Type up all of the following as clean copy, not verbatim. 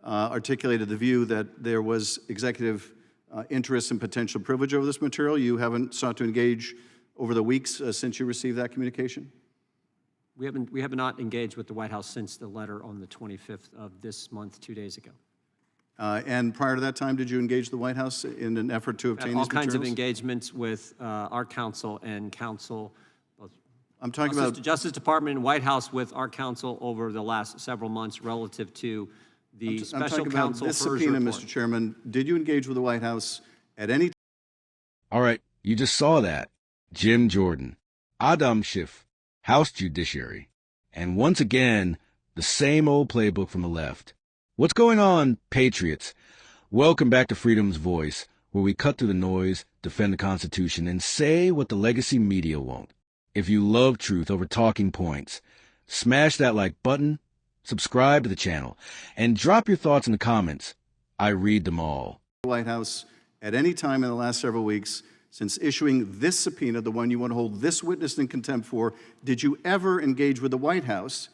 articulated the view that there was executive interest and potential privilege over this material. You haven't sought to engage over the weeks since you received that communication? We have not engaged with the White House since the letter on the 25th of this month, 2 days ago. And prior to that time, did you engage the White House in an effort to obtain these materials? All kinds of engagements with our counsel and counsel, both I'm talking about the Justice Department and White House with our counsel over the last several months relative to the special counsel this subpoena, Mr. Chairman. Did you engage with the White House at any time? All right, you just saw that. Jim Jordan, Adam Schiff, House Judiciary, and once again, the same old playbook from the left. What's going on, patriots? Welcome back to Freedom's Voice, where we cut through the noise, defend the Constitution, and say what the legacy media won't. If you love truth over talking points, smash that like button, subscribe to the channel, and drop your thoughts in the comments. I read them all. White House at any time in the last several weeks since issuing this subpoena, the one you want to hold this witness in contempt for, did you ever engage with the White House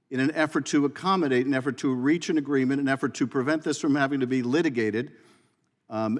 in an effort to accommodate, an effort to reach an agreement, an effort to prevent this from having to be litigated?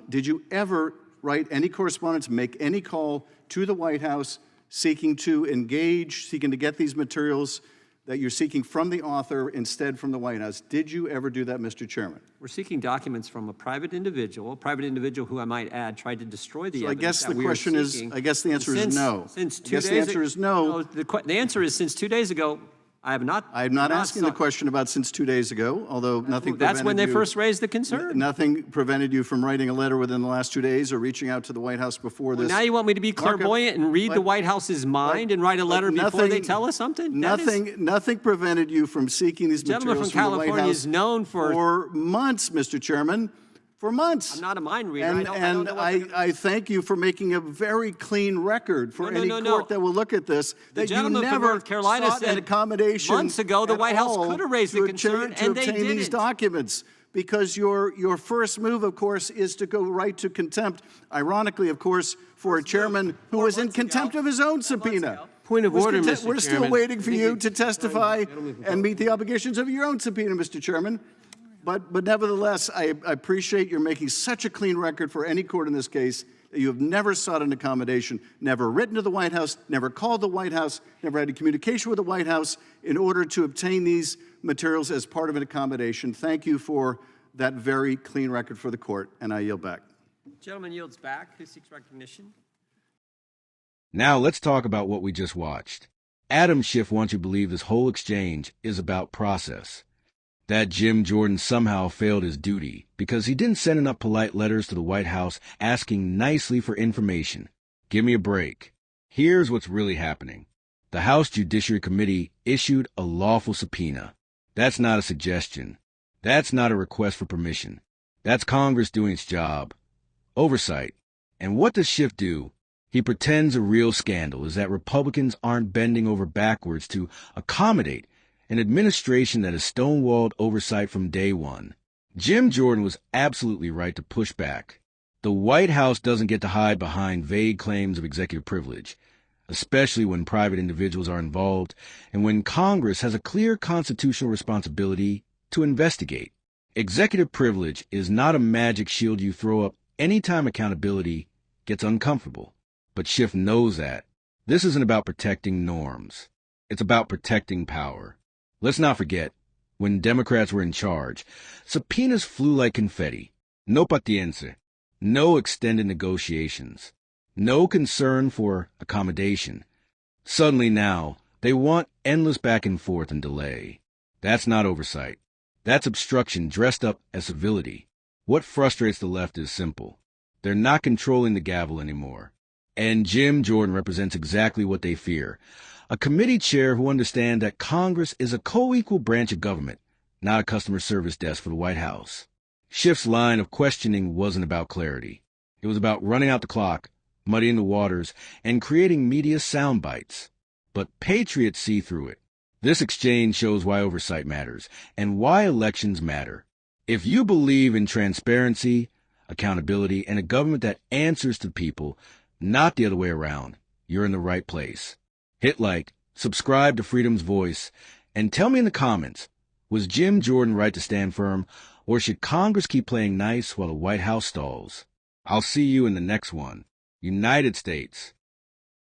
Did you ever write any correspondence, make any call to the White House seeking to engage, seeking to get these materials that you're seeking from the author instead from the White House? Did you ever do that, Mr. Chairman? We're seeking documents from a private individual who I might add tried to destroy the so evidence. I guess the question is, I guess the answer is no. The answer is no. The answer is since 2 days ago, I have not. I'm not asking the question about since 2 days ago, although nothing. That's when they first raised the concern. Nothing prevented you from writing a letter within the last 2 days or reaching out to the White House before this. Now you want me to be clairvoyant and read the White House's mind and write a letter before they tell us something? Nothing prevented you from seeking these materials from the White House. California is known for months, Mr. Chairman. For months. I'm not a mind reader. And I thank you for making a very clean record for any court that will look at this. The gentleman from North Carolina said an accommodation months ago the White House could have raised the concern, and they didn't. These documents, because your first move, of course, is to go right to contempt. Ironically, of course, for a chairman who was in contempt of his own subpoena. Point of order, Mr. Chairman. We're still waiting for you to testify and meet the obligations of your own subpoena, Mr. Chairman. But nevertheless, I appreciate you're making such a clean record for any court in this case that you have never sought an accommodation, never written to the White House, never called the White House, never had a communication with the White House in order to obtain these materials as part of an accommodation. Thank you for that very clean record for the court, and I yield back. Gentleman yields back. Who seeks recognition? Now let's talk about what we just watched. Adam Schiff wants you to believe this whole exchange is about process. That Jim Jordan somehow failed his duty because he didn't send enough polite letters to the White House asking nicely for information. Give me a break. Here's what's really happening. The House Judiciary Committee issued a lawful subpoena. That's not a suggestion. That's not a request for permission. That's Congress doing its job. Oversight. And what does Schiff do? He pretends a real scandal is that Republicans aren't bending over backwards to accommodate an administration that has stonewalled oversight from day one. Jim Jordan was absolutely right to push back. The White House doesn't get to hide behind vague claims of executive privilege, especially when private individuals are involved and when Congress has a clear constitutional responsibility to investigate. Executive privilege is not a magic shield you throw up anytime accountability gets uncomfortable. But Schiff knows that. This isn't about protecting norms. It's about protecting power. Let's not forget, when Democrats were in charge, subpoenas flew like confetti. No paciencia. No extended negotiations. No concern for accommodation. Suddenly now, they want endless back and forth and delay. That's not oversight. That's obstruction dressed up as civility. What frustrates the left is simple. They're not controlling the gavel anymore. And Jim Jordan represents exactly what they fear. A committee chair who understands that Congress is a co-equal branch of government, not a customer service desk for the White House. Schiff's line of questioning wasn't about clarity. It was about running out the clock, muddying the waters, and creating media sound bites. But patriots see through it. This exchange shows why oversight matters and why elections matter. If you believe in transparency, accountability, and a government that answers to people, not the other way around, you're in the right place. Hit like, subscribe to Freedom's Voice, and tell me in the comments, Was Jim Jordan right to stand firm, or should Congress keep playing nice while the White House stalls? I'll see you in the next one. United States.